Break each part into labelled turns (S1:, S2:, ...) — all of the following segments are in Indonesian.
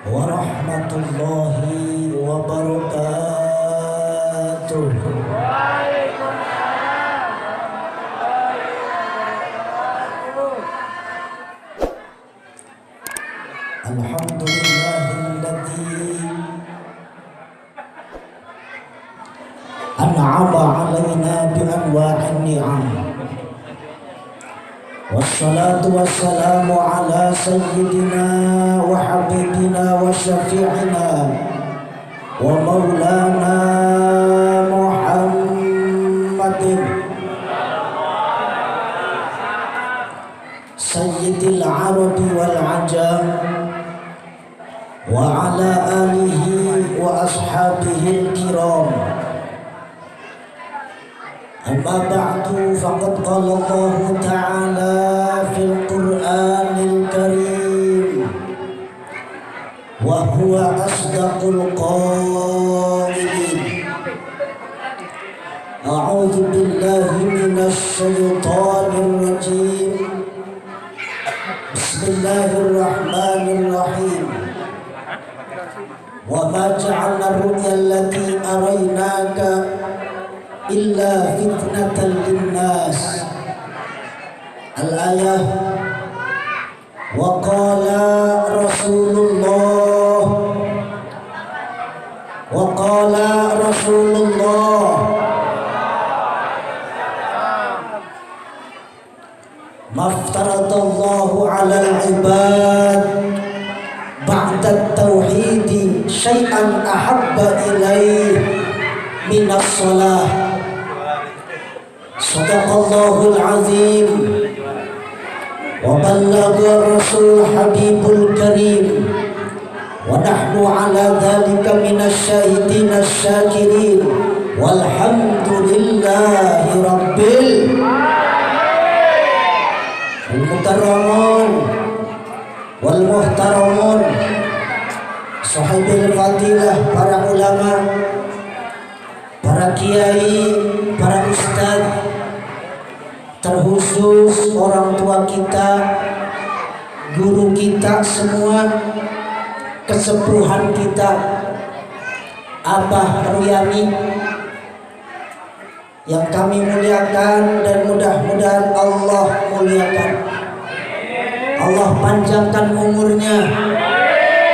S1: warahmatullahi wabarakatuh. Alhamdulillahilladzi an'ama 'alaina bi anwa'in ni'am. Wassalatu wassalamu ala sayyidina wa habibina wa syafi'ina wa maulana Muhammadin sayyidil arabi wal ajam wa ala alihi wa ashabihi kiram. Amma ba'du, faqad qala Allah ta'ala fil Qur'anil Karim wa huwa asdaqul qailin. A'udzu billahi minasy syaithanir rajim. Bismillahirrahmanirrahim. Wa ma ja'alna ar-ru'ya allati araynaka illa fitnatan linnas. Al-ayah. Wa qala Rasulullah maftaradallahu ala al-ibad ba'da at-tauhid syai'an ahabba ilaih minas salah. Sadaqallahul azim wa ballagha rasul habibul karim wa nahnu ala dhalika minasy syahidin asy-syakirin walhamdulillahi rabbil mukarramun wal muhtaramun sahibil fadilah, para ulama, para kiai, para ustadz, terkhusus orang tua kita, guru kita semua, kesepuhan kita, Abah Ruyani yang kami muliakan dan mudah-mudahan Allah muliakan. Allah panjangkan umurnya,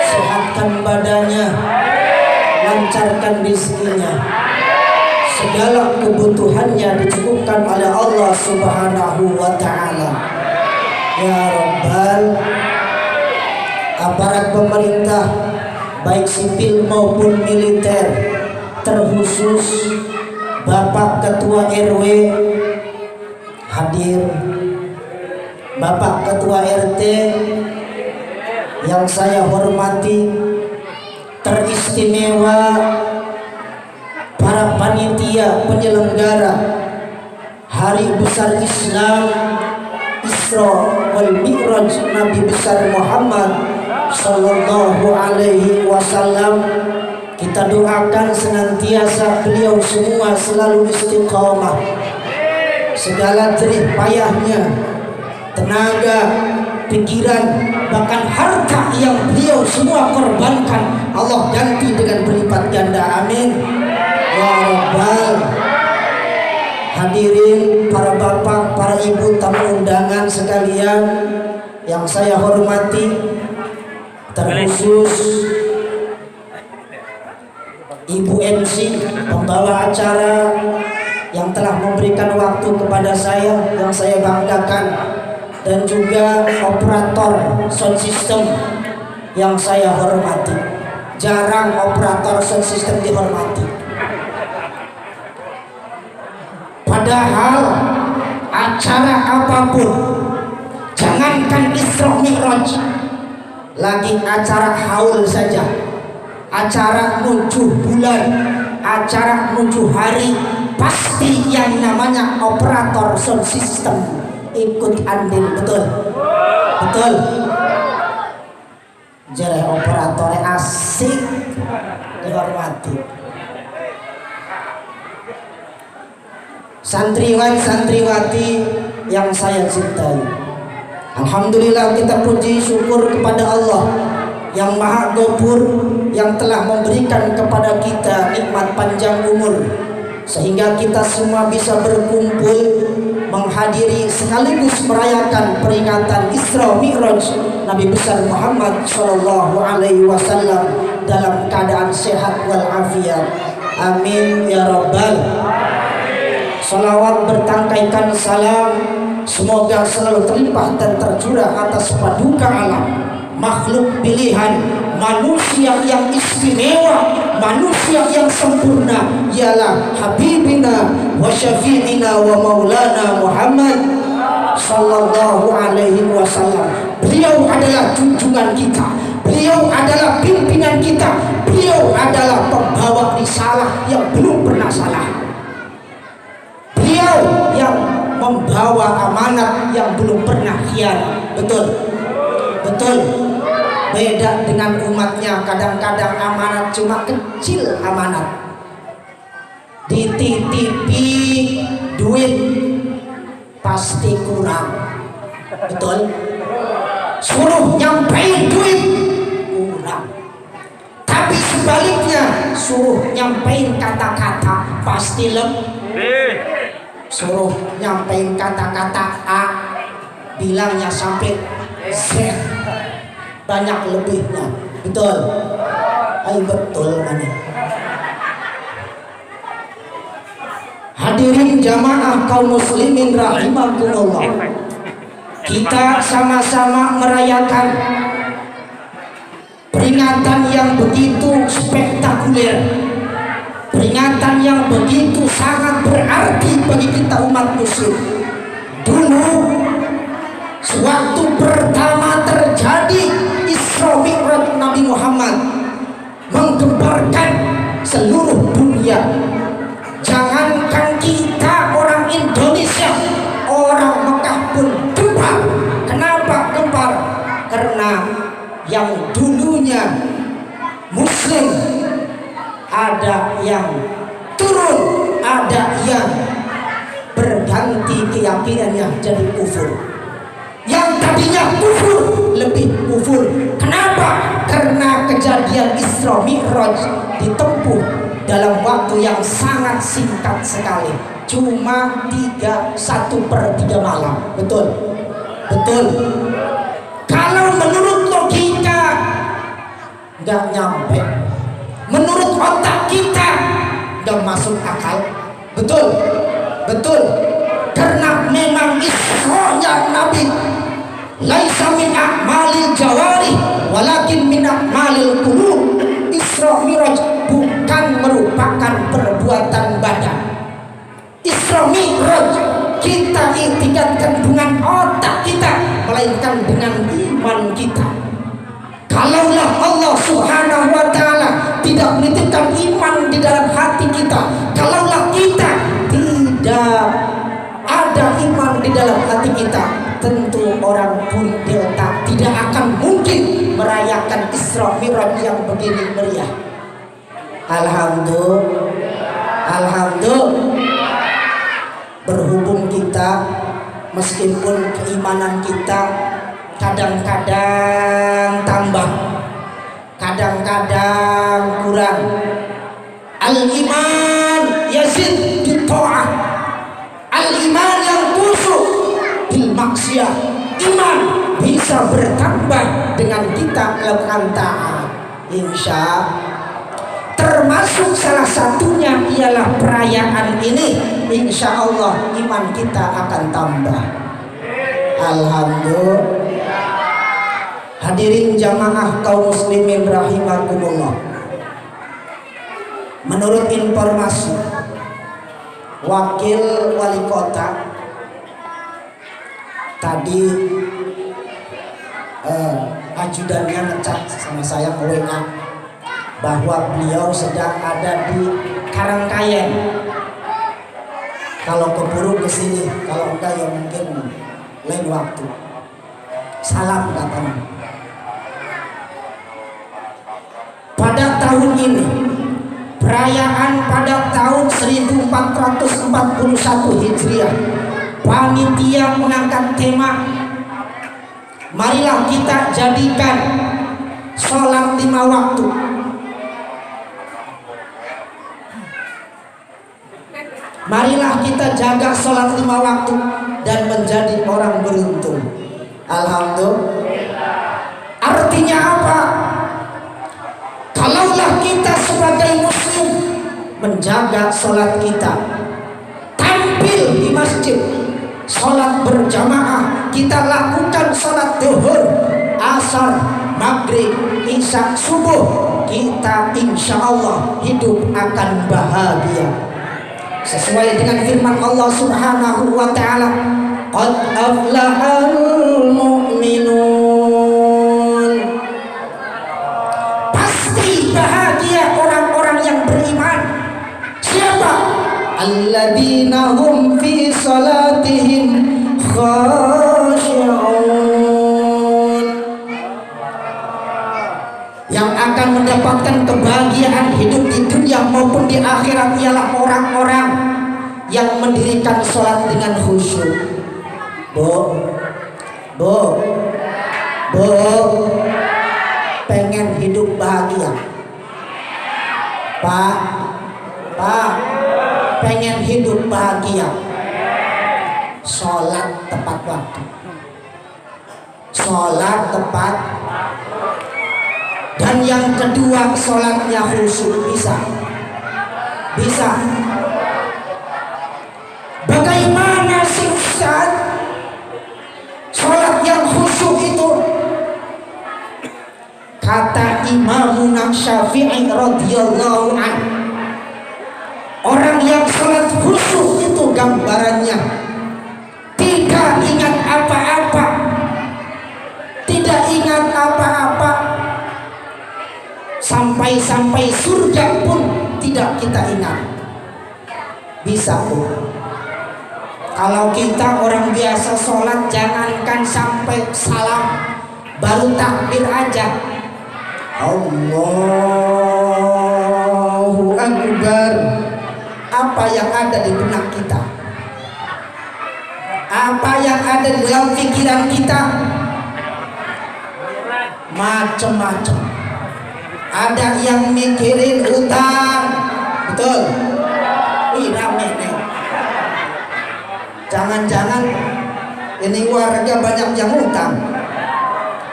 S1: sehatkan badannya, lancarkan rezekinya, segala kebutuhannya dicukupkan oleh Allah Subhanahu wa ta'ala. Ya Rabbal, aparat pemerintah baik sipil maupun militer, terkhusus Bapak Ketua RW hadir, Bapak Ketua RT yang saya hormati, teristimewa para panitia penyelenggara Hari Besar Islam Isra wal Mi'raj Nabi besar Muhammad sallallahu alaihi wasallam. Kita doakan senantiasa beliau semua selalu istiqamah, segala jerih payahnya, tenaga, pikiran, bahkan harta yang beliau semua korbankan, Allah ganti dengan berlipat ganda. Amin ya Rabbal. Hadirin para bapak, para ibu, tamu undangan sekalian yang saya hormati, terkhusus Ibu MC, pembawa acara yang telah memberikan waktu kepada saya yang saya banggakan, dan juga operator sound system yang saya hormati. Jarang operator sound system dihormati. Padahal acara apapun, jangankan Isra Mi'raj, lagi acara haul saja, acara menuju bulan, acara menuju hari, pasti yang namanya operator sound system ikut andil. Betul? Betul? Jadi operatornya asik dihormati. Santriwan santriwati yang saya cintai, alhamdulillah kita puji syukur kepada Allah yang maha ghafur, yang telah memberikan kepada kita nikmat panjang umur sehingga kita semua bisa berkumpul menghadiri sekaligus merayakan peringatan Isra Mi'raj Nabi besar Muhammad sallallahu alaihi wasallam dalam keadaan sehat wal afiat. Amin ya rabbal. Salawat bertangkaikan salam semoga selalu terlimpah dan tercurah atas paduka alam, makhluk pilihan, manusia yang istimewa, manusia yang sempurna, ialah Habibina wa Syafi'ina wa Maulana Muhammad sallallahu alaihi wasallam. Beliau adalah junjungan kita, beliau adalah pimpinan kita, beliau adalah pembawa risalah yang belum pernah salah, beliau yang membawa amanat yang belum pernah khianat. Betul, betul. Beda dengan umatnya, kadang-kadang amanat cuma kecil amanat, dititipi duit pasti kurang. Betul. Suruh nyampein duit kurang, tapi sebaliknya suruh nyampein kata-kata pasti lebih. Suruh nyampein kata-kata A, bilangnya sampai Z, banyak lebihnya. Betul. Ayo betul mana. Hadirin jamaah kaum muslimin rahimakumullah, kita sama-sama merayakan peringatan yang begitu spektakuler, peringatan yang begitu sangat berarti bagi kita umat muslim. Dulu sewaktu pertama terjadi Isra Mi'raj Nabi Muhammad menggemparkan seluruh dunia. Jangankan kita orang Indonesia, orang Mekah pun gempar. Kenapa gempar? Karena yang dulunya muslim ada yang turun, ada yang berganti keyakinannya jadi kufur. Yang tadinya kufur lebih kufur. Kenapa? Karena kejadian Isra Mi'raj ditempuh dalam waktu yang sangat singkat sekali, cuma 1/3 malam. Betul, betul. Kalau menurut logika nggak nyampe, menurut otak kita nggak masuk akal. Betul, betul. Karena memang Isra-nya Nabi laisa min a'malil jawari walakin min a'malil qulub. Isra Mi'raj bukan merupakan perbuatan badan. Isra Mi'raj kita itikadkan dengan otak kita, melainkan dengan iman kita. Kalaulah Allah subhanahu wa ta'ala tidak menitipkan iman di dalam hati kita, kalaulah kita tidak ada iman di dalam hati kita, tentu orang pun delta tidak akan mungkin merayakan Isra Mi'raj yang begini meriah. Alhamdulillah, alhamdulillah. Berhubung kita, meskipun keimanan kita kadang-kadang tambah, kadang-kadang kurang. Al-iman yazid bil ta'ah, al-iman yang kusuk bil maksiyah. Iman bisa bertambah dengan kita melakukan taat. Insya termasuk salah satunya ialah perayaan ini. Insya Allah iman kita akan tambah. Alhamdulillah. Hadirin jamaah kaum muslimin rahimakumullah, menurut informasi wakil wali kota tadi, ajudannya ngechat sama saya ke WA bahwa beliau sedang ada di Karangkayen. Kalau keburu ke sini, kalau enggak ya mungkin lain waktu. Salam katanya. Pada tahun ini, perayaan pada tahun 1441 Hijriah, panitia mengangkat tema, marilah kita jadikan sholat 5 waktu. Marilah kita jaga sholat 5 waktu dan menjadi orang beruntung. Alhamdulillah. Artinya apa? Kalaulah kita sebagai muslim menjaga sholat kita, tampil di masjid, sholat berjamaah, kita lakukan sholat duhur, asar, maghrib, isya, subuh, kita insya Allah hidup akan bahagia. Sesuai dengan firman Allah Subhanahu wa ta'ala, qad aflahal mu'minun. Pasti bahagia orang-orang yang beriman. Siapa? Alladzina hum fi salatihim khashi'un. Yang akan mendapatkan kebahagiaan hidup di dunia maupun di akhirat ialah orang-orang yang mendirikan sholat dengan khusyuk. Bu, pengen hidup bahagia? Pak, pengen hidup bahagia? Sholat tepat waktu. Sholat tepat. Dan yang kedua, sholatnya khusyuk. Bisa. Bagaimana sih Ustaz sholat yang khusyuk itu? Kata Imam Syafi'i radhiyallahu anhu, orang yang sholat khusyuk itu gambarannya tidak ingat apa-apa, sampai surga pun tidak kita ingat. Bisa Bu. Kalau kita orang biasa sholat, jangankan sampai salam, baru takbir aja, Allahu Akbar, apa yang ada di benak kita? Apa yang ada di dalam pikiran kita? Macam-macam. Ada yang mikirin utang, betul? Wih, rame nih. Jangan-jangan ini warga banyak yang utang.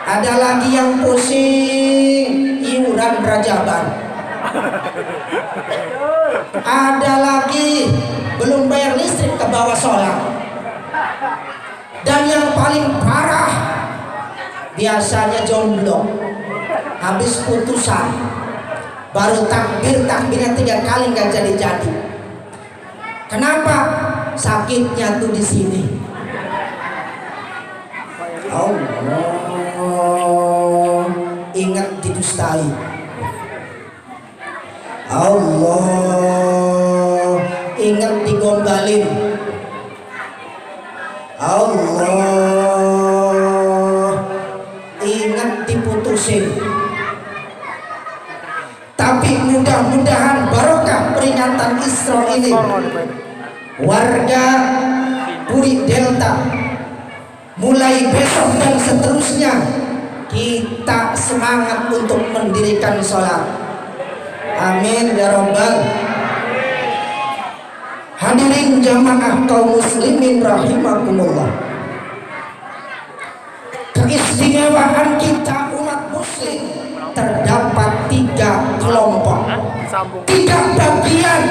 S1: Ada lagi yang pusing iuran rajaban. Ada lagi belum bayar listrik ke bawah sholat. Dan yang paling parah biasanya jomblo, habis putusan baru takbirnya 3 kali nggak jadi. Kenapa? Sakitnya tuh di sini. Allah, ingat didustai. Allah, ingat digombalin. Allah, ingat diputusin. Tapi mudah-mudahan barokah peringatan Isra ini, warga Puri Delta, mulai besok dan seterusnya kita semangat untuk mendirikan sholat. Amin ya Rabbal. Hadirin jamaah kaum muslimin rahimakumullah. Keistimewaan kita umat muslim terdapat 3 kelompok, 3 bagian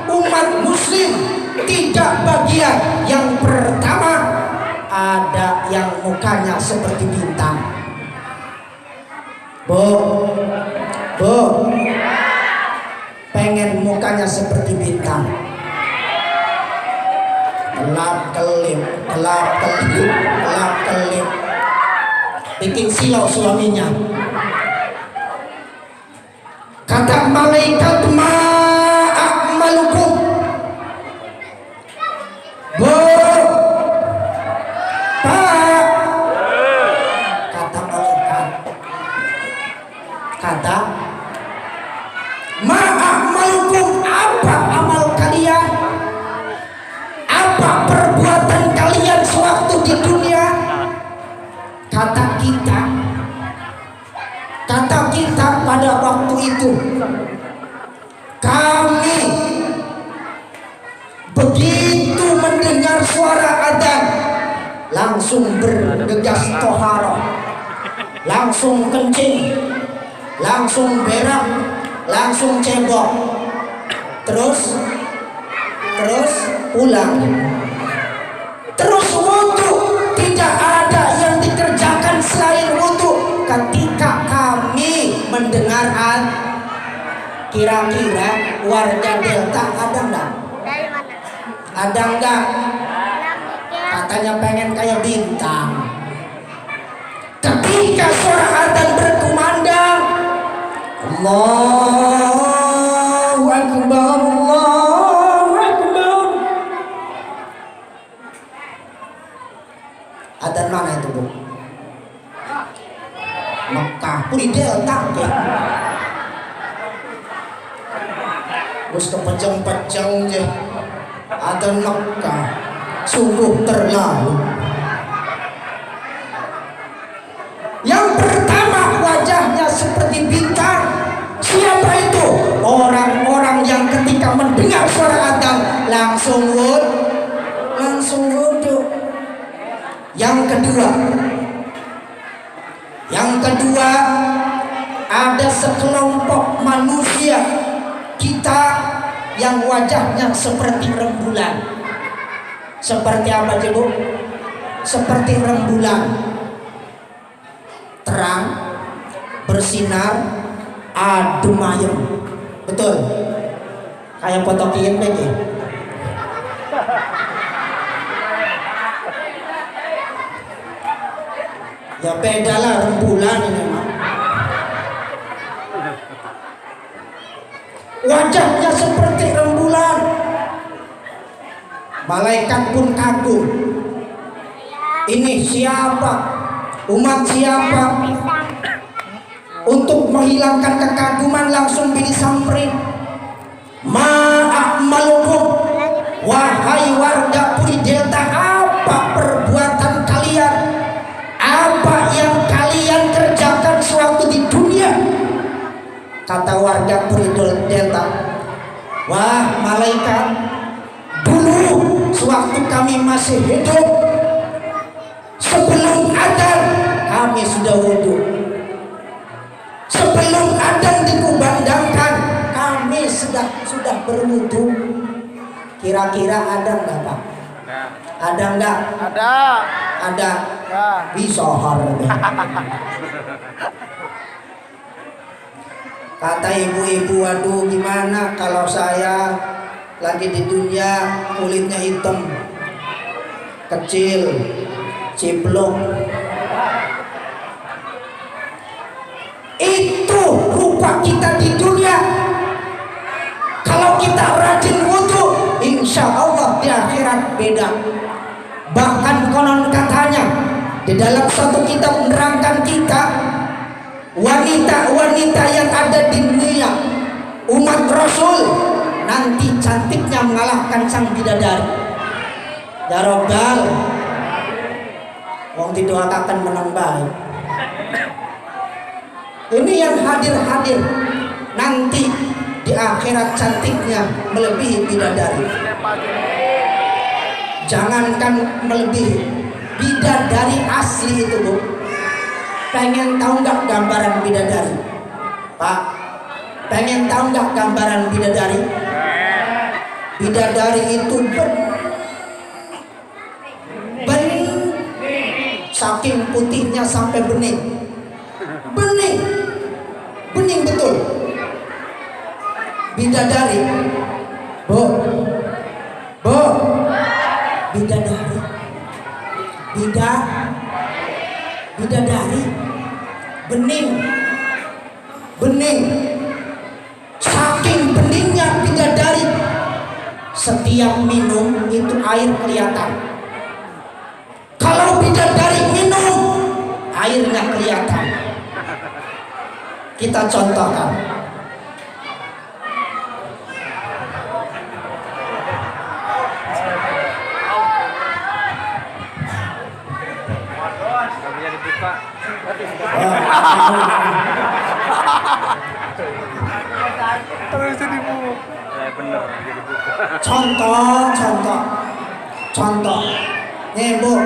S1: umat muslim, 3 bagian. Yang pertama, ada yang mukanya seperti bintang. Bu, pengen mukanya seperti bintang, gelap kelip, bikin silau suaminya. Kata malaikat, ma'amalukum. Bu, Pak, kata malaikat, ma'amalukum, apa amal kalian? Apa perbuatan kalian sewaktu di dunia? Kata kita, kata pada waktu itu kami begitu mendengar suara adzan langsung bergegas toharoh, langsung kencing, langsung berak, langsung cebok, terus pulang, terus wudu. Tidak ada yang dikerjakan selain wudu ketika kami mendengar adzan. Kira-kira warga Delta ada enggak? Ada enggak? Katanya pengen kayak bintang. Ketika suara adzan berkumandang, Allahu Akbar, Allahu Akbar. Adzan mana itu, Bu? Mekah, di Delta ya. Terus kepejang-pejang je. Adzan Mekah sungguh terlalu. Yang pertama wajahnya seperti bintang. Siapa itu? Orang-orang yang ketika mendengar suara adzan langsung wudu. Yang kedua ada sekelompok manusia kita yang wajahnya seperti rembulan. Seperti apa, Bu? Seperti rembulan, terang, bersinar, adem ayem. Betul? Kayak foto kian bege. Ya beda lah rembulan ini mah. Wajahnya seperti rembulan. Malaikat pun kagum. Ini siapa? Umat siapa? Untuk menghilangkan kekaguman langsung disamperin. Ma'amalukum, wahai warga Puri Delta, apa perbuatan kalian? Apa yang kalian kerjakan sewaktu di dunia? Kata warga Puri Delta, wah malaikat, dulu sewaktu kami masih hidup, sebelum adzan kami sudah wudu. Sebelum adzan dikumandangkan kami sudah berwudu. Kira-kira ada enggak, Pak? Ada enggak? Ada. Bisa harga. Kata ibu-ibu, waduh gimana kalau saya lagi di dunia kulitnya hitam, kecil, ciplok. Itu rupa kita di dunia. Kalau kita rajin wudu, insya Allah di akhirat beda. Bahkan konon katanya di dalam satu kitab menerangkan kita, wanita-wanita yang ada di dunia umat Rasul nanti cantiknya mengalahkan sang bidadari. Ya Rabbal, wong didoakan menang baik. Ini yang hadir nanti di akhirat cantiknya melebihi bidadari. Jangankan melebihi, bidadari asli itu, Bu. Pengen tahu nggak gambaran bidadari, Pak? Pengen tahu nggak gambaran bidadari? Bidadari itu bening, saking putihnya sampai bening betul. Bidadari, Bu, bidadari bening, saking beningnya bidadari, setiap minum itu air kelihatan. Kalau bidadari minum, airnya kelihatan. Kita contohkan.
S2: Terus jadi buku. Bener jadi buku.
S1: Contoh. Nih Bu,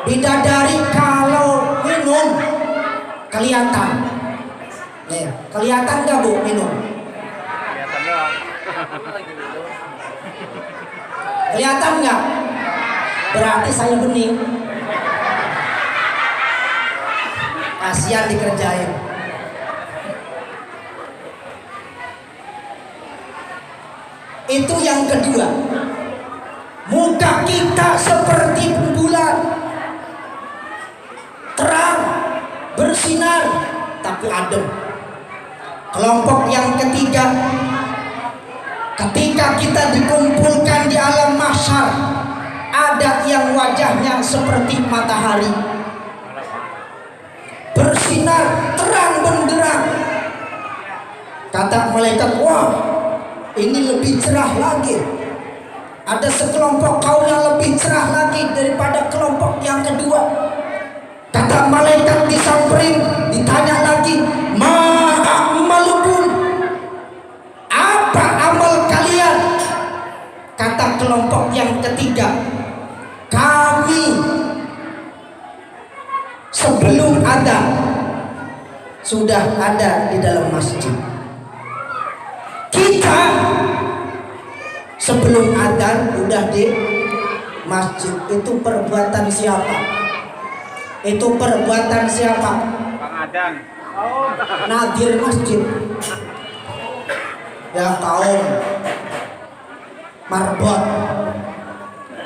S1: bidadari kalau minum kelihatan. Nih, kelihatan nggak Bu minum?
S2: Kelihatan doang.
S1: Kelihatan nggak? Berarti saya bening. Kasihan dikerjain. Itu yang kedua. Muka kita seperti bulan, terang, bersinar, tapi adem. Kelompok yang ketiga, ketika kita dikumpulkan di alam mahsyar, ada yang wajahnya seperti matahari, bersinar terang benderang. Kata malaikat, wah ini lebih cerah lagi. Ada sekelompok kaum yang lebih cerah lagi daripada kelompok yang kedua. Kata malaikat disamperin, ditanya lagi, ma'amalukum, apa amal kalian? Kata kelompok yang ketiga, kami sebelum ada sudah ada di dalam masjid. Kita sebelum adzan udah di masjid. Itu perbuatan siapa? Itu perbuatan siapa?
S2: Bang Adan.
S1: Nadir masjid. Ya kaum marbot.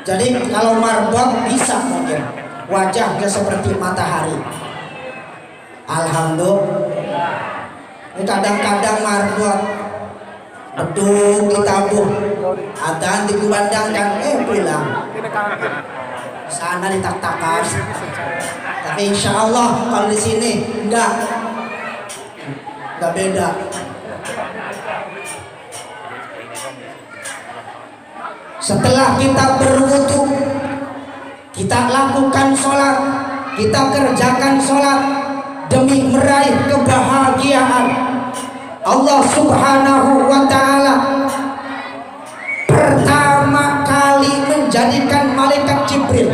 S1: Jadi kalau marbot bisa mungkin wajahnya seperti matahari. Alhamdulillah. Ini kadang-kadang marbot bedung ditabuh, adzan dikumandangkan, pulang sana ditak-takas. Tapi insya Allah kalau di sini enggak beda. Setelah kita berwudu, kita lakukan sholat, kita kerjakan sholat demi meraih kebahagiaan. Allah Subhanahu wa ta'ala pertama kali menjadikan malaikat Jibril,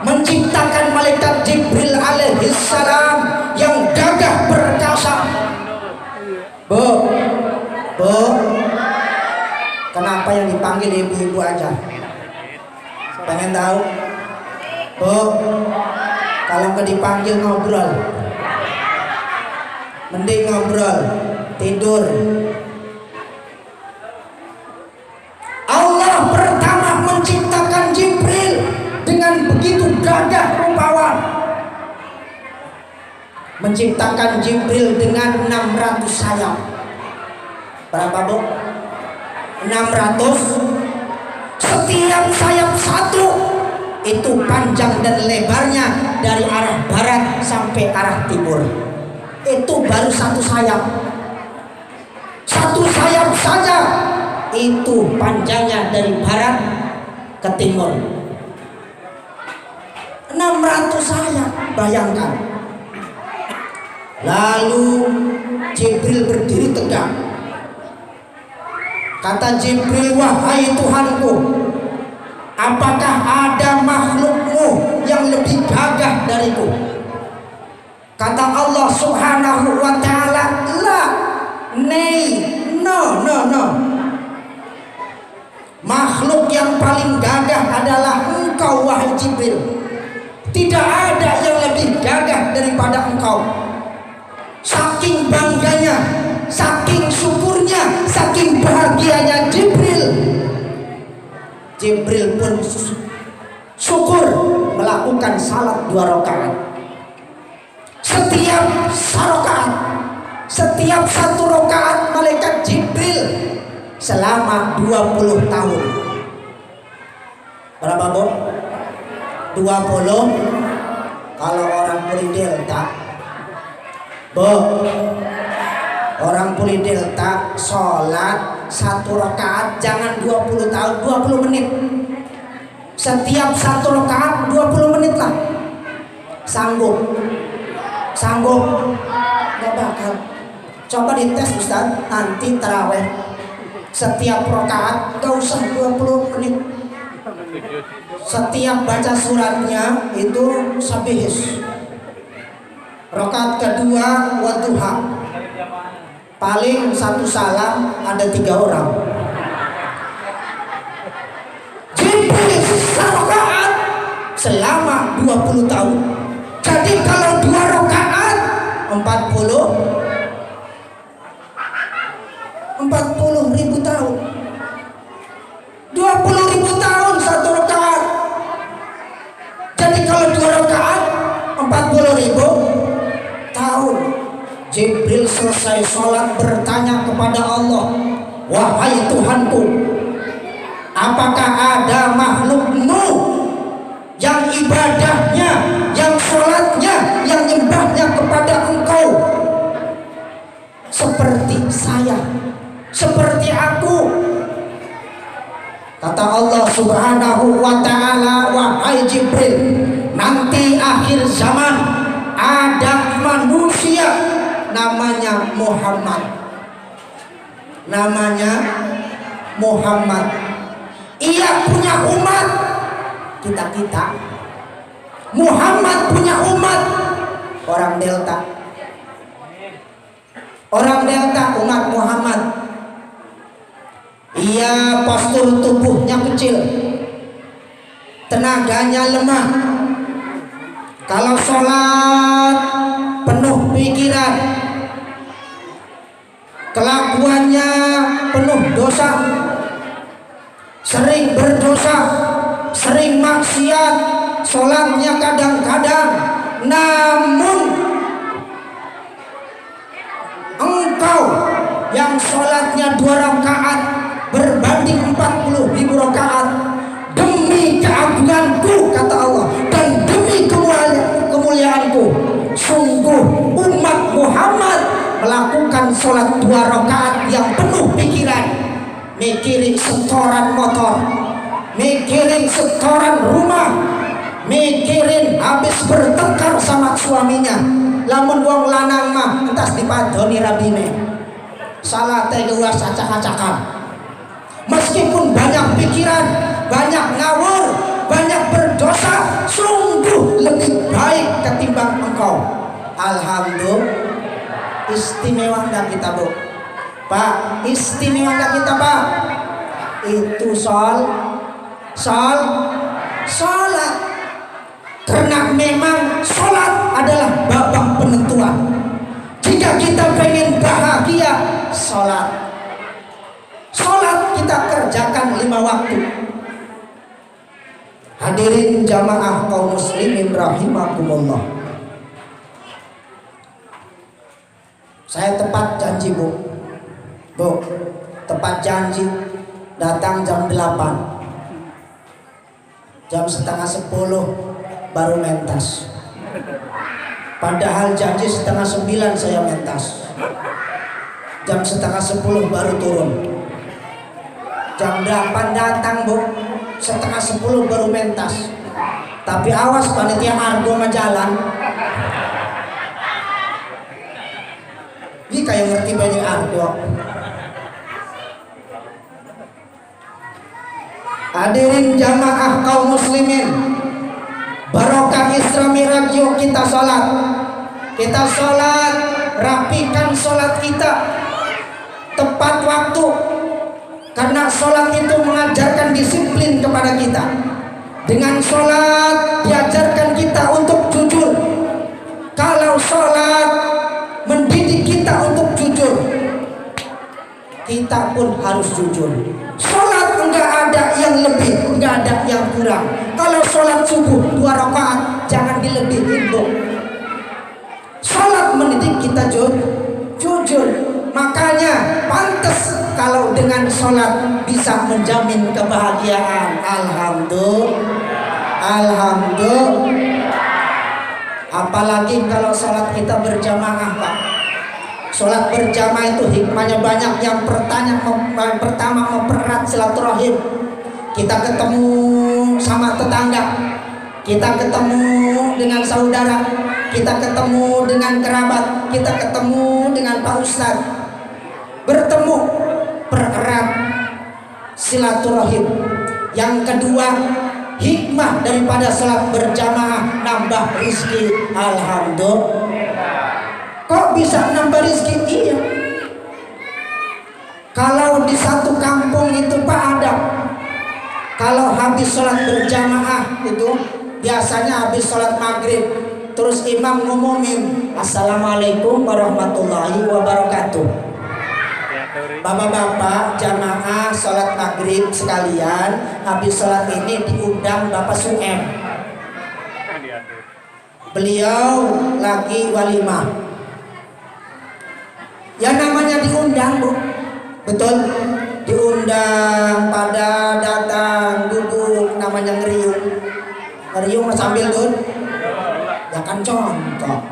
S1: menciptakan malaikat Jibril alaihissalam yang gagah perkasa. Bu, kenapa yang dipanggil ibu-ibu aja? Pengen tahu? Bu, kalau nggak dipanggil ngobrol, mending ngobrol, tidur. Allah pertama menciptakan Jibril dengan begitu gagah rupawan, menciptakan Jibril dengan 600 sayap. Berapa Bu? 600. Setiap sayap satu itu panjang dan lebarnya dari arah barat sampai arah timur. Itu baru satu sayap. Satu sayap saja itu panjangnya dari barat ke timur. 600 sayap, bayangkan. Lalu Jibril berdiri tegak. Kata Jibril, wahai Tuhanku, apakah ada makhlukmu yang lebih gagah dariku? Kata Allah Subhanahu wa ta'ala, la, no. Makhluk yang paling gagah adalah engkau, wahai Jibril. Tidak ada yang lebih gagah daripada engkau. Saking bangganya, saking syukurnya, saking bahagianya Jibril pun syukur melakukan salat 2 rakaat. Setiap satu rakaat malaikat Jibril selama 20 tahun. Berapa Bu? 20. Kalau orang Puri Delta, Bu, orang Puri Delta sholat 1 rakaat jangan 20 tahun, 20 menit. Setiap 1 rakaat 20 menit lah. Sanggup? Nggak bakal. Coba dites Ustaz, nanti taraweh setiap rakaat gak usah 20 menit. Setiap baca suratnya itu sabihis. Rakaat kedua wadduha. Paling satu salam ada 3 orang. Jibril rakaat selama 20 tahun. Jadi kalau 2 rakaat 40.000 tahun. 20.000 tahun satu rakaat. Jadi kalau 2 rakaat 40.000 tahun. Jibril selesai sholat bertanya kepada Allah, wahai Tuhanku, apakah ada makhlukmu yang ibadahnya, yang sholatnya, yang nyembahnya kepada Engkau seperti saya, seperti aku? Kata Allah Subhanahu wa ta'ala, wahai Jibril, nanti akhir zaman ada manusia namanya Muhammad. Namanya Muhammad. Ia punya umat. Kita. Muhammad punya umat. Orang Delta. Orang Delta umat Muhammad. Ia postur tubuhnya kecil, tenaganya lemah. Kalau sholat penuh pikiran, kelakuannya penuh dosa, sering berdosa, sering maksiat, sholatnya kadang-kadang. Namun engkau yang sholatnya 2 rakaat berbanding 40.000 rakaat, demi keagunganku kata Allah dan demi kemuliaanku, sungguh umat Muhammad melakukan sholat 2 rakaat yang penuh pikiran, mikirin setoran motor, mikirin setoran rumah, mikirin habis bertengkar sama suaminya. Lamun wong lanang mah entas dipadoni rabine, salah teguas acak-acakan. Meskipun banyak pikiran, banyak ngawur, banyak berdosa, sungguh lebih baik ketimbang engkau. Alhamdulillah. Istimewa enggak kita, Bu? Pak, istimewa enggak kita, Pak? Itu sholat. Karena memang sholat adalah babak penentuan. Jika kita pengen bahagia, sholat kita kerjakan 5 waktu. Hadirin jamaah kaum muslimin rahimakumullah. Saya tepat janji, Bu, tepat janji datang jam 8, jam setengah 10 baru mentas. Padahal janji setengah 9 saya mentas, jam setengah 10 baru turun. Jam 8 datang, Bu, setengah 10 baru mentas. Tapi awas panitia argo majalan. Ini kayak ngerti banyak argo. Hadirin jamaah kaum muslimin, barokah Isra Miraj, yuk kita sholat. Kita sholat, rapikan sholat kita tepat waktu. Karena sholat itu mengajarkan disiplin kepada kita. Dengan sholat diajarkan kita untuk jujur. Kalau sholat mendidik kita untuk jujur, kita pun harus jujur. Sholat enggak ada yang lebih, enggak ada yang kurang. Kalau sholat subuh 2 rakaat jangan dilebihin, Bu. Sholat mendidik kita jujur. Makanya pantas kalau dengan sholat bisa menjamin kebahagiaan. Alhamdulillah. Apalagi kalau sholat kita berjamaah, Pak. Sholat berjamaah itu hikmahnya banyak. Yang pertama mempererat silaturahim. Kita ketemu sama tetangga, kita ketemu dengan saudara, kita ketemu dengan kerabat, kita ketemu dengan Pak Ustadz, bertemu, pererat silaturahim. Yang kedua, hikmah daripada sholat berjamaah nambah rizki. Alhamdulillah. Kok bisa nambah rizki? Iya. Kalau di satu kampung itu Pak ada, kalau habis sholat berjamaah itu biasanya habis sholat maghrib, terus imam ngumumin Assalamualaikum warahmatullahi wabarakatuh. Bapak-bapak jamaah sholat maghrib sekalian, habis sholat ini diundang Bapak Suem. Beliau lagi walimah. Ya namanya diundang Bu, betul. Diundang pada datang duduk, namanya ngeriung. Ngeriung sambil duduk. Ya kan contoh.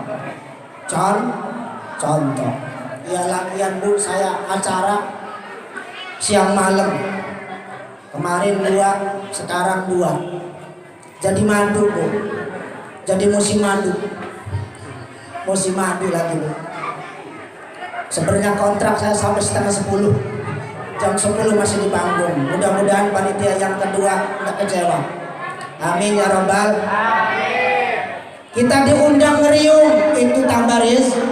S1: Contoh. Ya lagian Bu, saya acara siang malam. Kemarin 2, sekarang 2. Jadi madu Bu. Jadi musim madu. Musim madu lagi Bu. Sebenarnya kontrak saya sampai setengah 10. Jam 10 masih di panggung. Mudah-mudahan panitia yang kedua tidak kecewa. Amin ya robbal. Amin. Kita diundang ngeriung, itu tambah rizki.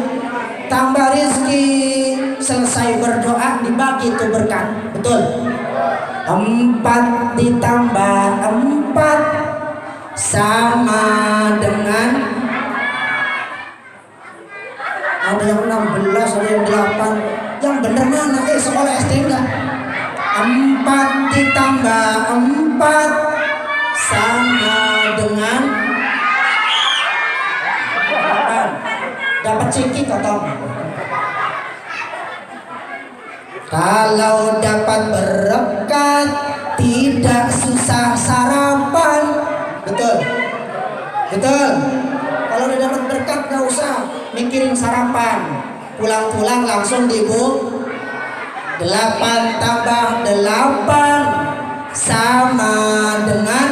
S1: Selesai berdoa dibagi itu berkat. Betul. 4 ditambah 4 sama dengan, ada yang 16, ada yang 8. Yang bener mana? Sekolah SD enggak? 4 ditambah 4 sama dengan dapat ciki kotong. Kalau dapat berkat tidak susah sarapan. Betul. Kalau udah dapat berkat gak usah mikirin sarapan. Pulang-pulang langsung dibu. 8 tambah 8 sama dengan,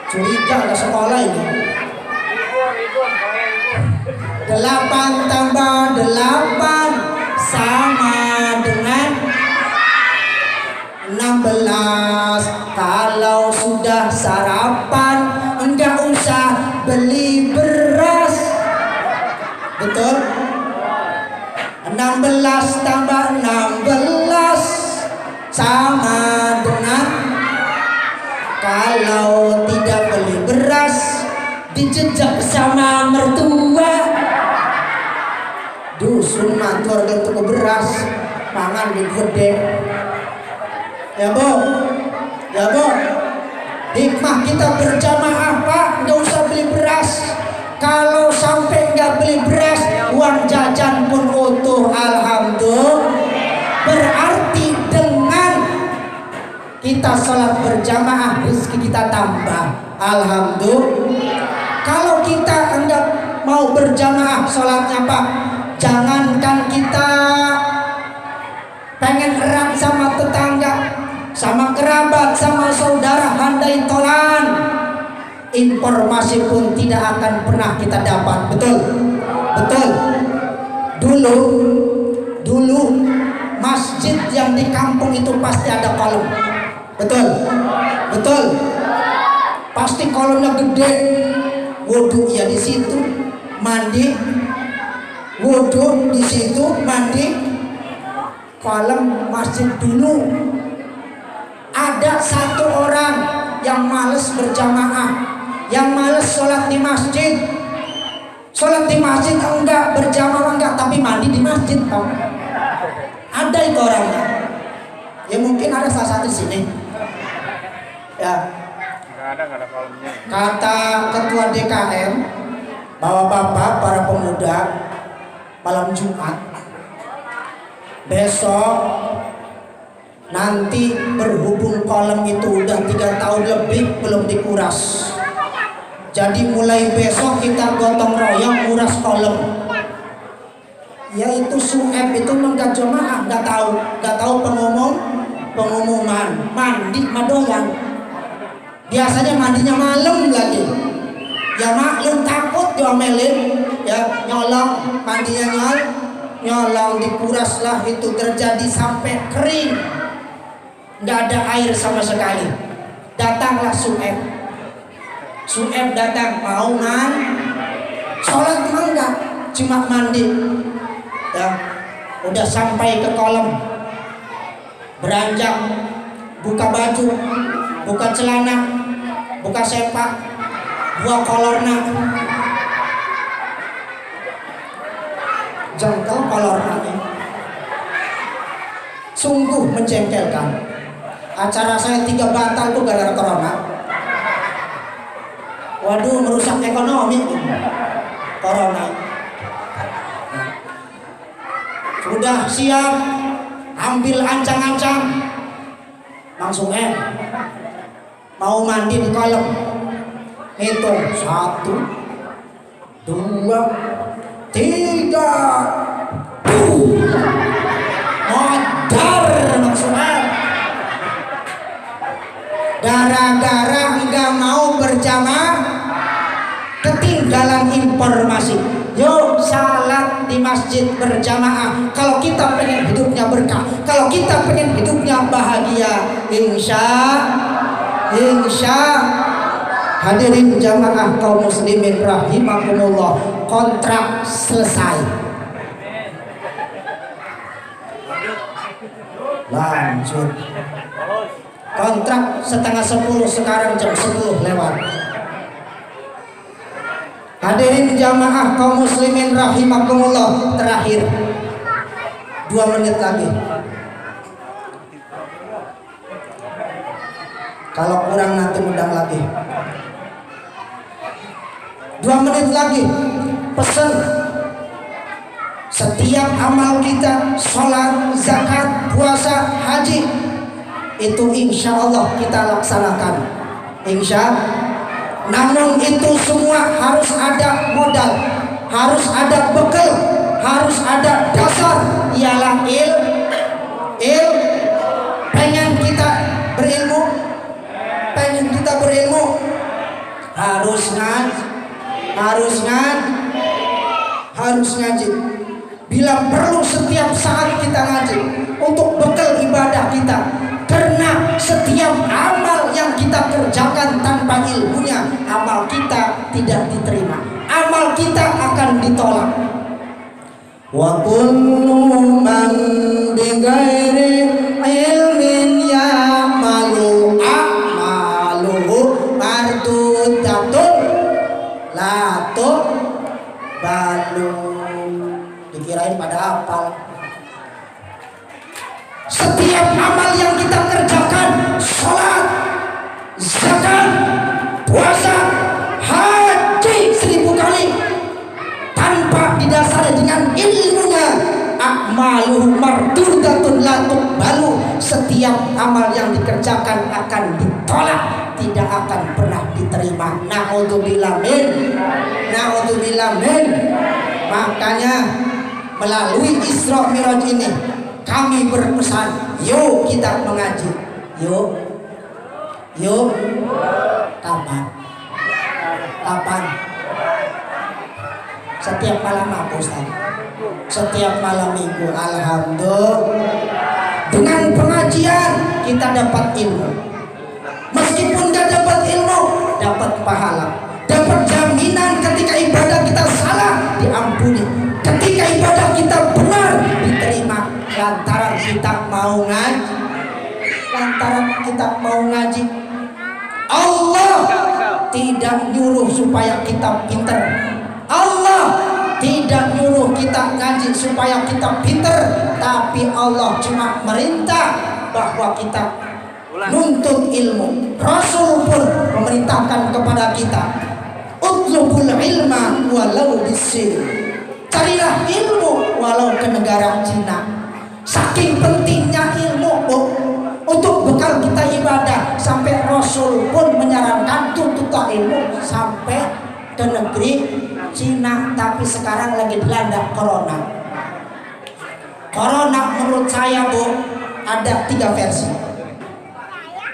S1: curiga ada sekolah ini. 8 tambah 8 sama dengan 16. Kalau sudah sarapan enggak usah beli beras. Betul? 16 tambah 16 sama dengan, kalau tidak beli beras dijejak sama mertua. Dusun matur dan tuku beras pangan di gede. Ya Bu, hikmah kita berjamaah Pak, nggak usah beli beras. Kalau sampai nggak beli beras, uang jajan pun utuh. Alhamdulillah. Berarti dengan kita sholat berjamaah rezeki kita tambah. Alhamdulillah. Kalau kita enggak mau berjamaah sholatnya Pak, jangankan kita pengen erat sama tetangga, sama kerabat, sama saudara, handai tolan, informasi pun tidak akan pernah kita dapat. Betul. Dulu masjid yang di kampung itu pasti ada kolom. Betul. Pasti kolomnya gede. Wudhu ya di situ, mandi. Wudhu di situ, mandi. Kolom masjid dulu. Ada satu orang yang males berjamaah, yang males sholat di masjid. Sholat di masjid enggak, berjamaah enggak, tapi mandi di masjid. Ada itu orangnya. Ya mungkin ada salah satu di sini. Ya. Nggak ada kolomnya. Kata ketua DKM, bapak-bapak para pemuda, malam Jumat besok nanti berhubung kolom itu udah 3 tahun lebih belum dikuras. Jadi mulai besok kita gotong royong kuras kolom. Yaitu Sueb itu enggak jemaah, enggak tahu pengumuman mandi madoyan. Biasanya mandinya malam lagi. Ya maklum takut diomelin, ya nyolong mandinya nyolong dikuraslah itu terjadi sampai kering, nggak ada air sama sekali. Datanglah Su'eb datang mau sholat emang enggak, cuma mandi. Ya, udah sampai ke kolam, beranjak, buka baju, buka celana, buka sepak, buah kolorna, jengkel kolorna, sungguh menjengkelkan. Acara saya 3 batal tuh gara-gara corona. Waduh, merusak ekonomi corona. Sudah siap, ambil ancang-ancang, langsung mau mandi di kolam. Hitung 1, 2, 3, modar langsung gara-gara nggak mau berjamaah, ketinggalan informasi. Yuk salat di masjid berjamaah. Kalau kita pengen hidupnya berkah, kalau kita pengen hidupnya bahagia, insya hadirin jamaah kaum muslimin rahimakumullah, kontrak selesai. Lanjut. Kontrak setengah 10, sekarang jam 10 lewat. Hadirin jamaah kaum muslimin rahimakumullah, terakhir 2 menit lagi. Kalau kurang nanti undang lagi. 2 menit lagi. Pesan, setiap amal kita, sholat, zakat, puasa, haji, itu insya Allah kita laksanakan. Namun itu semua harus ada modal, harus ada bekal, harus ada dasar, ialah pengen kita berilmu, harus ngaji. Bila perlu setiap saat kita ngaji untuk bekal ibadah kita. Karena setiap amal yang kita kerjakan tanpa ilmunya, amal kita tidak diterima, amal kita akan ditolak. Wa kullu man bighairi ilmin ya'malu a'maluhu mardudatun la tuqbalu. Dikirain pada hafal. Setiap amal yang kita kerjakan, sholat, zakat, puasa, haji 1000 kali, tanpa didasari dengan ilmunya, a'maluhu mardudatun la tuqbalu. Setiap amal yang dikerjakan akan ditolak, tidak akan pernah diterima. Na'udzubillah min. Makanya melalui Isra Mi'raj ini kami berpesan, yuk kita mengaji. Yuk. Kapan? Setiap malam apa Ustaz? Setiap malam minggu. Alhamdulillah. Dengan pengajian kita dapat ilmu. Meskipun gak dapat ilmu, dapat pahala. Dapat jaminan ketika ibadah kita salah diampuni. Ketika ibadah kita benar diterima. Lantaran kita mau ngaji. Allah tidak nyuruh supaya kita pinter. Allah tidak nyuruh kita ngaji supaya kita pinter. Tapi Allah cuma merintah bahwa kita nuntut ilmu. Rasul pun memerintahkan kepada kita, utlubul ilma walau bisin. Carilah ilmu walau ke negara Cina. Saking pentingnya ilmu untuk bekal kita ibadah, sampai Rasul pun menyarankan tuntutlah ilmu sampai ke negeri Cina. Tapi sekarang lagi dilanda corona. Menurut saya ada 3 versi.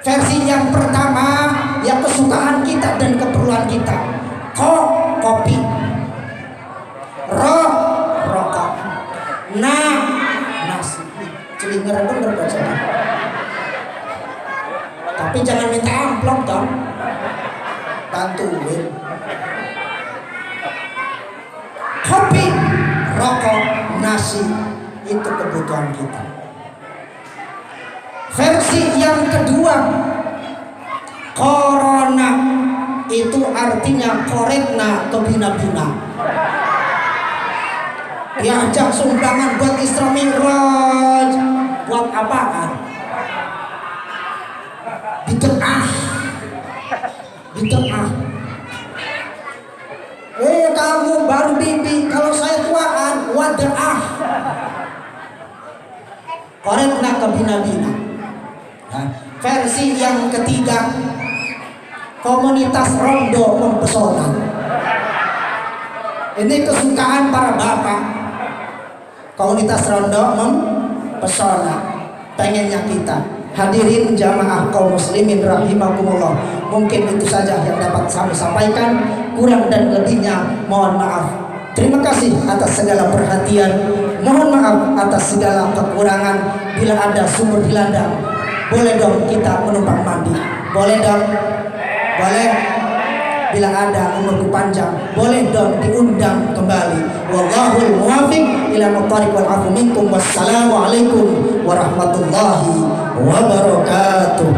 S1: Versi yang pertama ya kesukaan kita dan keperluan kita. kopi, rokok, nasi. Celingeran bener bacanya. Tapi jangan minta amplop dong. Bantuin. Kopi, rokok, nasi itu kebutuhan kita. Versi yang kedua, corona itu artinya koretna kebina-bina. Diajak sumbangan buat Isra Mi'raj, buat apaan? Bid'ah. Kamu baru bibi, kalau saya tuaan, wada'ah. Koretna kebina-bina. Nah, versi yang ketiga, komunitas rondo mempesona. Ini kesukaan para bapak. Komunitas rondo mempesona, pengennya kita. Hadirin jamaah kaum muslimin rahimakumullah. Mungkin itu saja yang dapat kami sampaikan. Kurang dan lebihnya mohon maaf. Terima kasih atas segala perhatian. Mohon maaf atas segala kekurangan. Bila ada sumur di ladang, boleh dong kita menumpang mandi. Boleh dong. Boleh. Bila ada umurku panjang, boleh dong diundang kembali. Wallahul muwaffiq ila muthariq wal afu minkum. Wassalamualaikum warahmatullahi wabarakatuh.